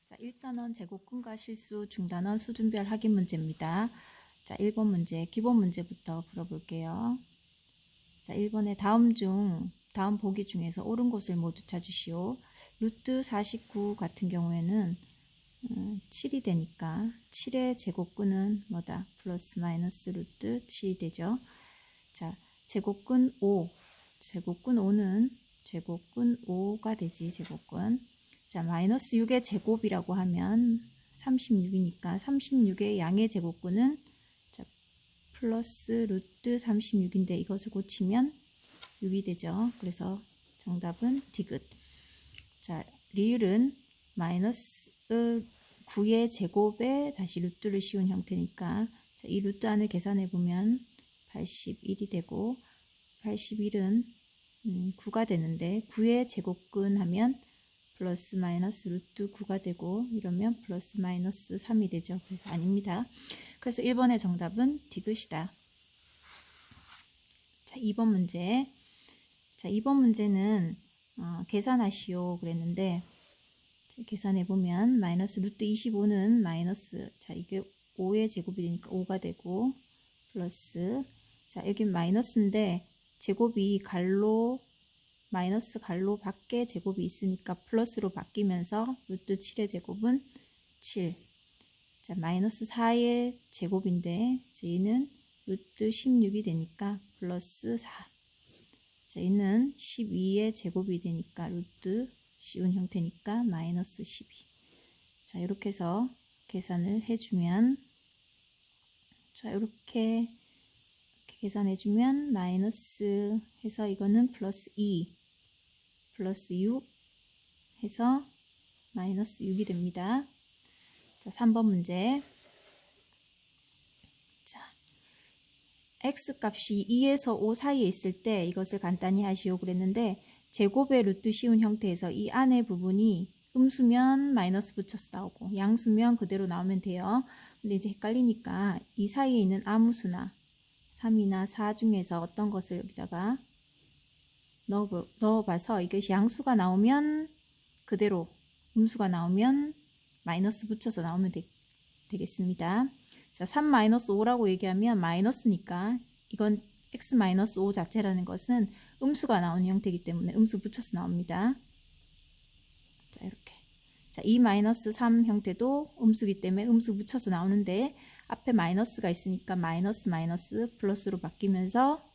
자, 1단원 제곱근과 실수, 중단원 수준별 확인 문제입니다. 자, 1번 문제, 기본 문제부터 풀어볼게요. 자, 1번에 다음 보기 중에서 옳은 곳을 모두 찾으시오. 루트 49 같은 경우에는 7이 되니까 7의 제곱근은 뭐다? 플러스 마이너스 루트 7이 되죠. 자, 제곱근 5. 제곱근 5는 제곱근 5가 되지, 제곱근. 자, 마이너스 6의 제곱이라고 하면 36이니까 36의 양의 제곱근은 자, 플러스 루트 36인데 이것을 고치면 6이 되죠. 그래서 정답은 디귿. 자, 리을은 마이너스 9의 제곱에 다시 루트를 씌운 형태니까 자, 이 루트 안을 계산해 보면 81이 되고 81은 9가 되는데 9의 제곱근 하면 플러스 마이너스 루트 9가 되고 이러면 플러스 마이너스 3이 되죠. 그래서 아닙니다. 그래서 1번의 정답은 디귿이다. 자, 2번 문제. 자, 2번 문제는 계산하시오 그랬는데 계산해 보면 마이너스 루트 25는 마이너스 자 이게 5의 제곱이 되니까 5가 되고 플러스 자 여기 마이너스인데 제곱이 갈로 마이너스 갈로 밖에 제곱이 있으니까 플러스로 바뀌면서 루트 7의 제곱은 7. 자, 마이너스 4의 제곱인데 얘는 루트 16이 되니까 플러스 4. 자, 얘는 12의 제곱이 되니까 루트 씌운 형태니까 마이너스 12. 자, 이렇게 해서 계산을 해주면 자, 이렇게 계산해주면 마이너스 해서 이거는 플러스 2 플러스 6 해서 마이너스 6이 됩니다. 자, 3번 문제. 자, x 값이 2에서 5 사이에 있을 때 이것을 간단히 하시오 그랬는데 제곱의 루트 씌운 형태에서 이 안의 부분이 음수면 마이너스 붙여서 나오고 양수면 그대로 나오면 돼요. 근데 이제 헷갈리니까 이 사이에 있는 아무 수나 3이나 4 중에서 어떤 것을 여기다가 넣어봐서 이것이 양수가 나오면 그대로 음수가 나오면 마이너스 붙여서 나오면 되겠습니다. 자, 3-5라고 얘기하면 마이너스니까 이건 x-5 자체라는 것은 음수가 나오는 형태이기 때문에 음수 붙여서 나옵니다. 자, 이렇게. 자, 2-3 형태도 음수이기 때문에 음수 붙여서 나오는데 앞에 마이너스가 있으니까 마이너스 플러스로 바뀌면서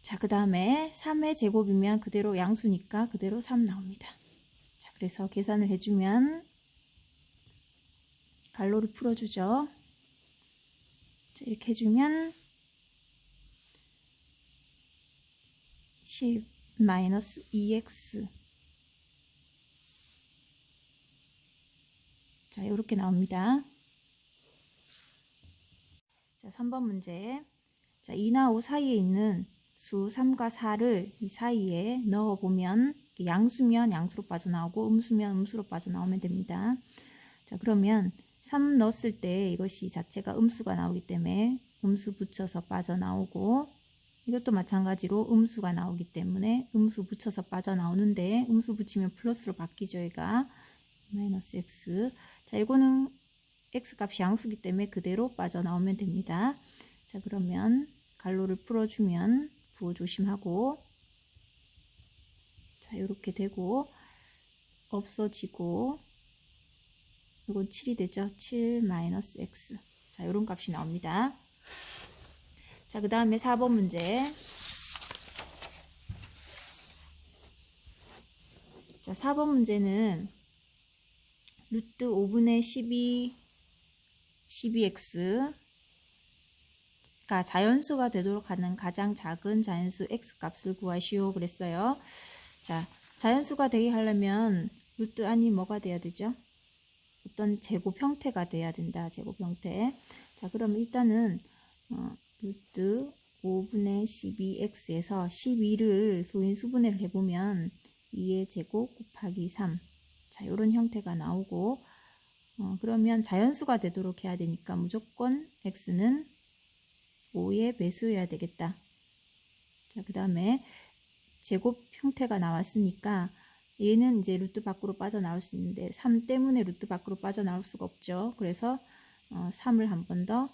자, 그 다음에 3의 제곱이면 그대로 양수니까 그대로 3 나옵니다. 자, 그래서 계산을 해주면 갈로를 풀어주죠. 자, 이렇게 해주면 10-2x 자, 이렇게 나옵니다. 자, 3번 문제. 자, 2나 5 사이에 있는 수 3과 4를 이 사이에 넣어보면 양수면 양수로 빠져나오고 음수면 음수로 빠져나오면 됩니다. 자, 그러면 3 넣었을 때 이것이 자체가 음수가 나오기 때문에 음수 붙여서 빠져나오고 이것도 마찬가지로 음수가 나오기 때문에 음수 붙여서 빠져나오는데 음수 붙이면 플러스로 바뀌죠. 얘가 마이너스 x. 자, 이거는 x 값이 양수기 때문에 그대로 빠져나오면 됩니다. 자, 그러면 갈로를 풀어주면 부호 조심하고 자, 이렇게 되고 없어지고 이건 7이 되죠. 7-x. 자, 이런 값이 나옵니다. 자, 그 다음에 4번 문제. 자, 4번 문제는 루트 5분의 12x 가 자연수가 되도록 하는 가장 작은 자연수 x 값을 구하시오 그랬어요. 자, 자연수가 되게 하려면 루트 안이 뭐가 돼야 되죠? 어떤 제곱 형태가 돼야 된다. 제곱 형태. 자, 그럼 일단은 루트 5분의 12x에서 12를 소인수분해를 해보면 2의 제곱 곱하기 3. 자, 이런 형태가 나오고 그러면 자연수가 되도록 해야 되니까 무조건 x는 5의 배수여야 되겠다. 자, 그 다음에 제곱 형태가 나왔으니까 얘는 이제 루트 밖으로 빠져나올 수 있는데 3 때문에 루트 밖으로 빠져나올 수가 없죠. 그래서 3을 한 번 더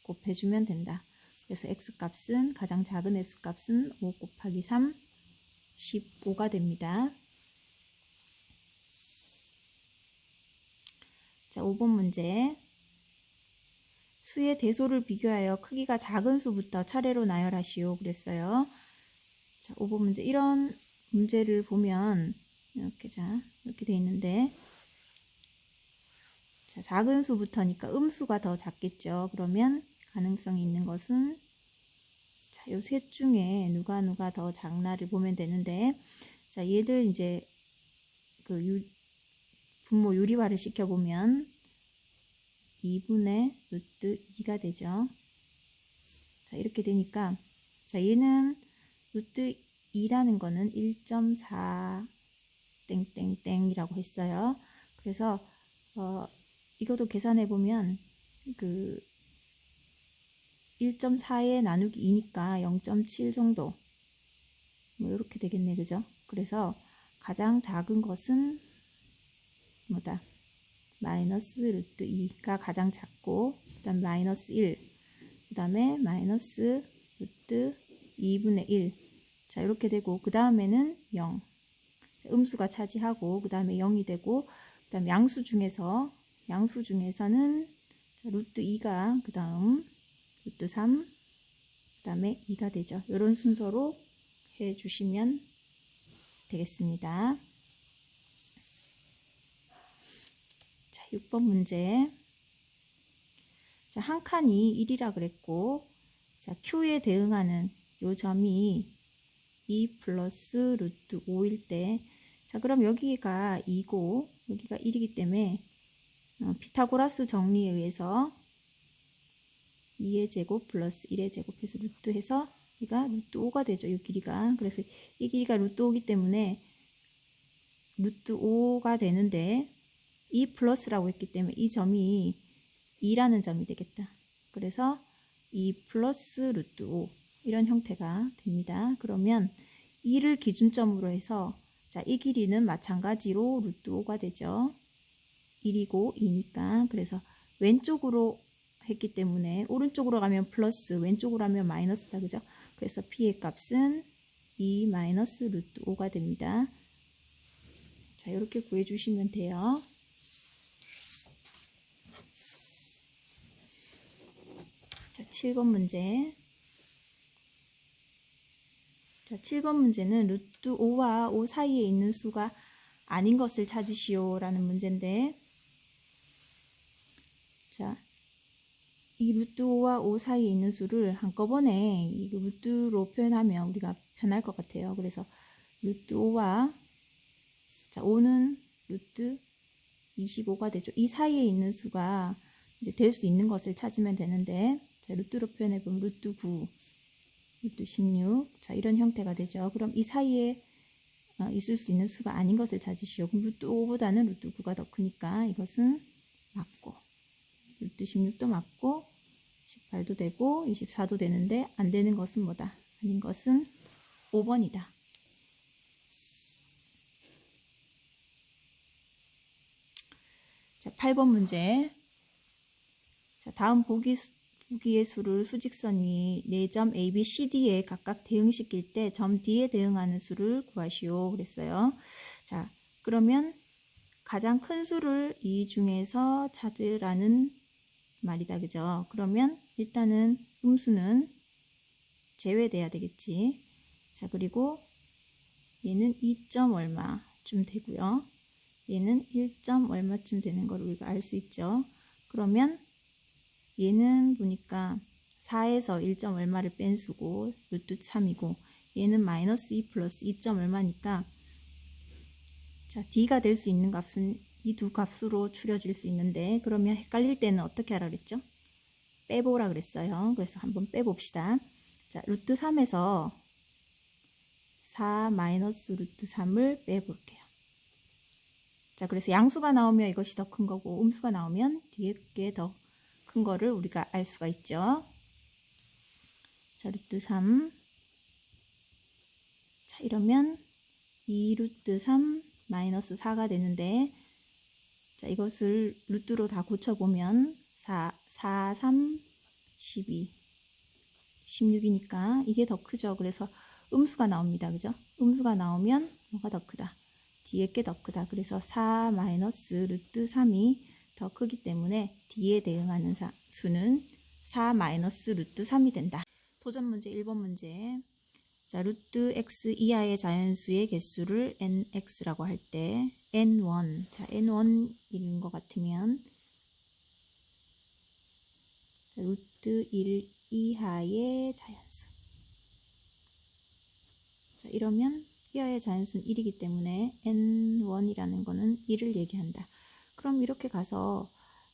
곱해주면 된다. 그래서 x값은 가장 작은 x값은 5 곱하기 3 15가 됩니다. 자, 5번 문제. 수의 대소를 비교하여 크기가 작은 수부터 차례로 나열하시오. 그랬어요. 자, 5번 문제. 이런 문제를 보면 이렇게 돼 있는데, 자, 작은 수부터니까 음수가 더 작겠죠. 그러면 가능성이 있는 것은 자, 요 셋 중에 누가 더 작나를 보면 되는데, 자, 얘들 이제 그 분모 유리화를 시켜보면 2분의 루트 2가 되죠. 자, 이렇게 되니까, 자, 얘는 루트 2라는 거는 1.4 땡땡땡이라고 했어요. 그래서 이것도 계산해 보면 1.4에 나누기 2니까 0.7 정도 뭐 이렇게 되겠네, 그죠? 그래서 가장 작은 것은 뭐다? 마이너스 루트 2가 가장 작고, 그 다음 마이너스 1, 그 다음에 마이너스 루트 2분의 1. 자, 이렇게 되고, 그 다음에는 0. 자, 음수가 차지하고, 그 다음에 0이 되고, 그 다음 양수 중에서는 자, 루트 2가 그 다음 루트 3, 그 다음에 2가 되죠. 이런 순서로 해주시면 되겠습니다. 자, 6번 문제. 자, 한 칸이 1이라 그랬고, 자, Q에 대응하는 요 점이 2 플러스 루트 5일 때, 자, 그럼 여기가 2고, 여기가 1이기 때문에, 피타고라스 정리에 의해서 2의 제곱 플러스 1의 제곱해서 루트 해서, 여기가 루트 5가 되죠. 이 길이가. 그래서 이 길이가 루트 5이기 때문에, 루트 5가 되는데, 2 플러스라고 했기 때문에 이 점이 2라는 점이 되겠다. 그래서 2 플러스 루트 5 이런 형태가 됩니다. 그러면 2를 기준점으로 해서 자, 이 길이는 마찬가지로 루트 5가 되죠. 1이고 2니까. 그래서 왼쪽으로 했기 때문에 오른쪽으로 가면 플러스, 왼쪽으로 하면 마이너스다. 그죠? 그래서 P의 값은 2 마이너스 루트 5가 됩니다. 자, 이렇게 구해주시면 돼요. 자, 7번 문제. 자, 7번 문제는 루트 5와 5 사이에 있는 수가 아닌 것을 찾으시오 라는 문제인데, 자, 이 루트 5와 5 사이에 있는 수를 한꺼번에 이 루트로 표현하면 우리가 편할 것 같아요. 그래서 루트 5와 자, 5는 루트 25가 되죠. 이 사이에 있는 수가 이제 될 수 있는 것을 찾으면 되는데, 자, 루트로 표현해 보면 루트 9, 루트 16, 자, 이런 형태가 되죠. 그럼 이 사이에 있을 수 있는 수가 아닌 것을 찾으시오. 그럼 루트 5보다는 루트 9가 더 크니까 이것은 맞고, 루트 16도 맞고, 18도 되고, 24도 되는데 안 되는 것은 뭐다? 아닌 것은 5번이다. 자, 8번 문제. 자, 다음 보기의 수를 수직선 위 4점 A, B, C, D에 각각 대응시킬 때 점 D에 대응하는 수를 구하시오. 그랬어요. 자, 그러면 가장 큰 수를 이 중에서 찾으라는 말이다. 그죠? 그러면 일단은 음수는 제외돼야 되겠지. 자, 그리고 얘는 2점 얼마쯤 되고요. 얘는 1점 얼마쯤 되는 걸 우리가 알 수 있죠. 그러면 얘는 보니까 4에서 1점 얼마를 뺀 수고 루트 3이고, 얘는 마이너스 2 플러스 2점 얼마니까, 자, D가 될 수 있는 값은 이 두 값으로 추려질 수 있는데, 그러면 헷갈릴 때는 어떻게 하라 그랬죠? 빼보라 그랬어요. 그래서 한번 빼봅시다. 자, 루트 3에서 4 마이너스 루트 3을 빼볼게요. 자, 그래서 양수가 나오면 이것이 더 큰 거고, 음수가 나오면 뒤에 게 더 큰 거를 우리가 알 수가 있죠. 자, 루트 3. 자, 이러면 2 루트 3 마이너스 4가 되는데, 자, 이것을 루트로 다 고쳐보면 4, 4, 3, 12, 16이니까 이게 더 크죠. 그래서 음수가 나옵니다. 그죠? 음수가 나오면 뭐가 더 크다? 뒤에 게 더 크다. 그래서 4 마이너스 루트 3이 더 크기 때문에 D에 대응하는 수는 4 마이너스 루트 3이 된다. 도전 문제 1번 문제. 자, 루트 x 이하의 자연수의 개수를 nx라고 할 때 n1, 자, n1인 것 같으면 자, 루트 1 이하의 자연수. 자, 이러면 이하의 자연수는 1이기 때문에 n1이라는 거는 1을 얘기한다. 그럼 이렇게 가서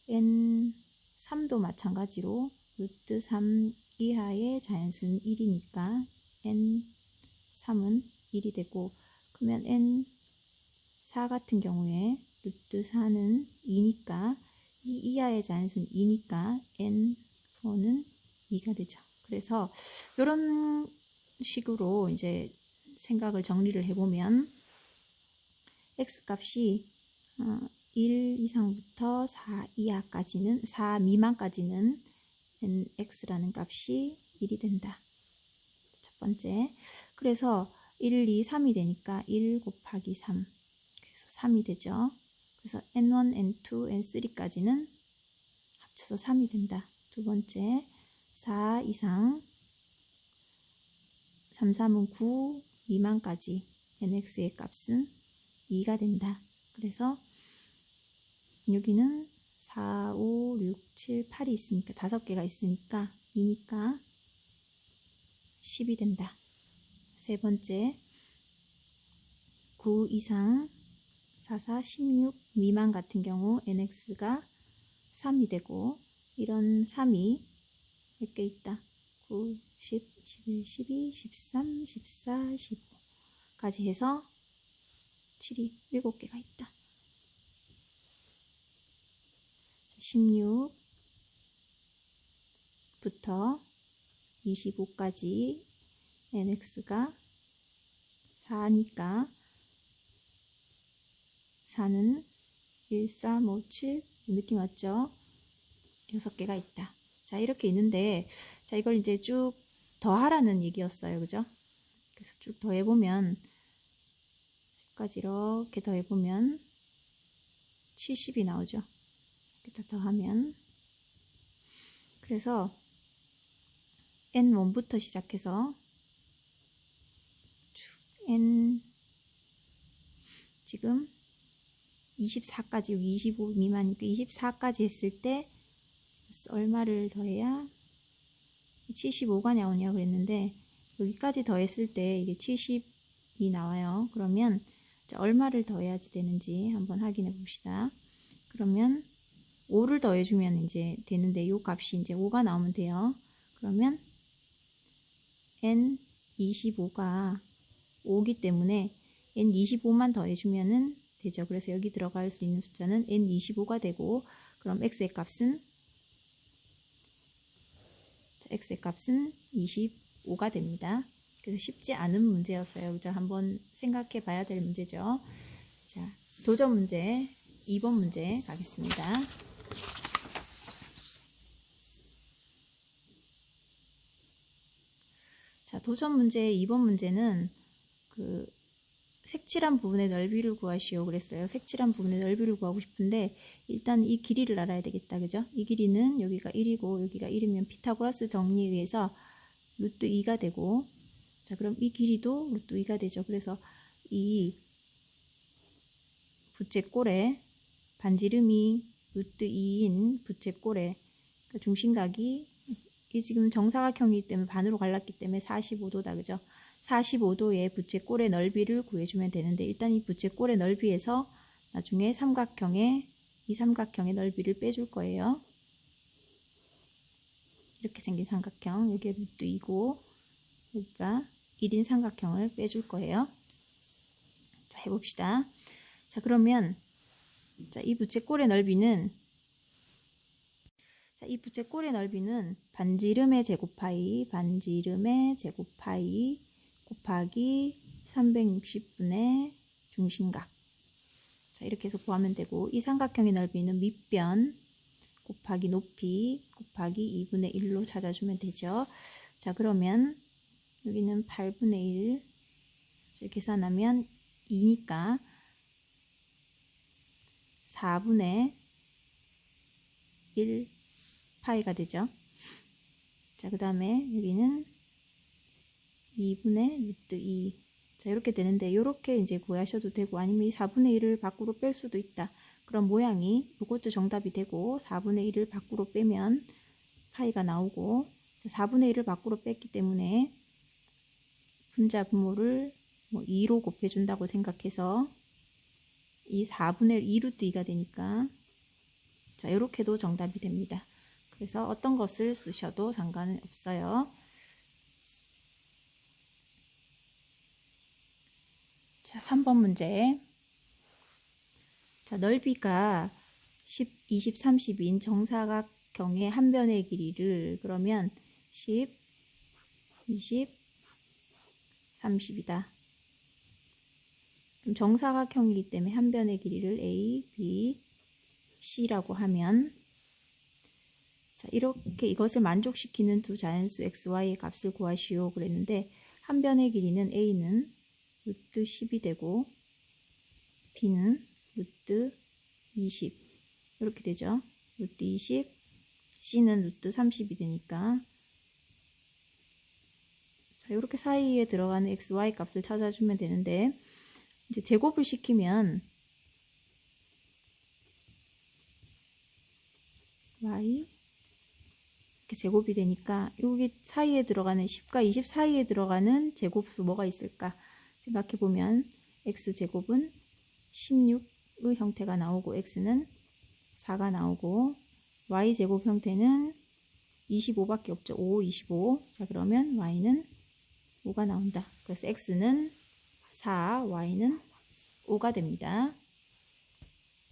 n3도 마찬가지로 루트 3 이하의 자연수는 1이니까 n3은 1이 되고, 그러면 n4 같은 경우에 루트 4는 2니까 이 이하의 자연수는 2니까 n4는 2가 되죠. 그래서 이런 식으로 이제 생각을 정리를 해보면 x 값이 1 이상부터 4 이하까지는, 4 미만까지는 nx라는 값이 1이 된다. 첫 번째. 그래서 1, 2, 3이 되니까 1 곱하기 3. 그래서 3이 되죠. 그래서 n1, n2, n3까지는 합쳐서 3이 된다. 두 번째. 4 이상 3, 3은 9 미만까지 nx의 값은 2가 된다. 그래서 여기는 4, 5, 6, 7, 8이 있으니까 5개가 있으니까 2니까 10이 된다. 세 번째, 9 이상 4, 4, 16 미만 같은 경우 nx가 3이 되고, 이런 3이 몇 개 있다? 9, 10, 11, 12, 13, 14, 15까지 해서 7이 7개가 있다. 16부터 25까지 nx가 4니까 4는 1, 3, 5, 7 느낌 왔죠? 6개가 있다. 자, 이렇게 있는데, 자, 이걸 이제 쭉 더하라는 얘기였어요. 그죠? 그래서 쭉 더해보면 10까지 이렇게 더해보면 70이 나오죠. 이렇게 더하면, 그래서 n1부터 시작해서 n 지금 24까지 25 미만이니까 24까지 했을 때 얼마를 더해야 75가 나오냐고 그랬는데, 여기까지 더했을 때 이게 70이 나와요. 그러면 얼마를 더해야지 되는지 한번 확인해 봅시다. 그러면 5를 더해주면 이제 되는데, 이 값이 이제 5가 나오면 돼요. 그러면 n25가 5기 때문에 n25만 더해주면은 되죠. 그래서 여기 들어갈 수 있는 숫자는 n25가 되고, 그럼 x의 값은 25가 됩니다. 그래서 쉽지 않은 문제였어요. 그죠? 한번 생각해 봐야 될 문제죠. 자, 도전 문제 2번 문제 가겠습니다. 자, 도전 문제 2번 문제는 색칠한 부분의 넓이를 구하시오 그랬어요. 색칠한 부분의 넓이를 구하고 싶은데, 일단 이 길이를 알아야 되겠다. 그죠? 이 길이는 여기가 1이고 여기가 1이면 피타고라스 정리에 의해서 루트 2가 되고, 자, 그럼 이 길이도 루트 2가 되죠. 그래서 이 부채꼴의 반지름이 루트 2인 부채꼴의 그러니까 중심각이 이 지금 정사각형이기 때문에 반으로 갈랐기 때문에 45도다. 그죠? 45도의 부채꼴의 넓이를 구해주면 되는데, 일단 이 부채꼴의 넓이에서 나중에 이 삼각형의 넓이를 빼줄 거예요. 이렇게 생긴 삼각형, 여기가 루트 2고 여기가 1인 삼각형을 빼줄 거예요. 자, 해봅시다. 자, 그러면 자, 이 부채꼴의 넓이는 반지름의 제곱파이 곱하기 360분의 중심각. 자, 이렇게 해서 구하면 되고, 이 삼각형의 넓이는 밑변 곱하기 높이 곱하기 2분의 1로 찾아주면 되죠. 자, 그러면 여기는 8분의 1 계산하면 2니까 4분의 1 파이가 되죠. 자, 그 다음에 여기는 2분의 루트 2. 자, 이렇게 되는데, 이렇게 이제 구하셔도 되고, 아니면 이 4분의 1을 밖으로 뺄 수도 있다. 그럼 모양이 이것도 정답이 되고, 4분의 1을 밖으로 빼면 파이가 나오고, 4분의 1을 밖으로 뺐기 때문에 분자 분모를 2로 곱해준다고 생각해서 이 4분의 1 2루트 2가 되니까, 자, 이렇게도 정답이 됩니다. 그래서 어떤 것을 쓰셔도 상관은 없어요. 자, 3번 문제. 자, 넓이가 10, 20, 30인 정사각형의 한 변의 길이를, 그러면 10, 20, 30이다. 그럼 정사각형이기 때문에 한 변의 길이를 A, B, C라고 하면, 자, 이렇게 이것을 만족시키는 두 자연수 XY의 값을 구하시오 그랬는데, 한 변의 길이는 A는 루트 10이 되고 B는 루트 20 이렇게 되죠. 루트 20, C는 루트 30이 되니까, 자, 이렇게 사이에 들어가는 XY 값을 찾아주면 되는데, 이제 제곱을 시키면 Y 이렇게 제곱이 되니까, 여기 사이에 들어가는 10과 20 사이에 들어가는 제곱수 뭐가 있을까 생각해보면, X제곱은 16의 형태가 나오고, X는 4가 나오고, Y제곱 형태는 25밖에 없죠. 5, 25. 자, 그러면 Y는 5가 나온다. 그래서 X는 4, Y는 5가 됩니다.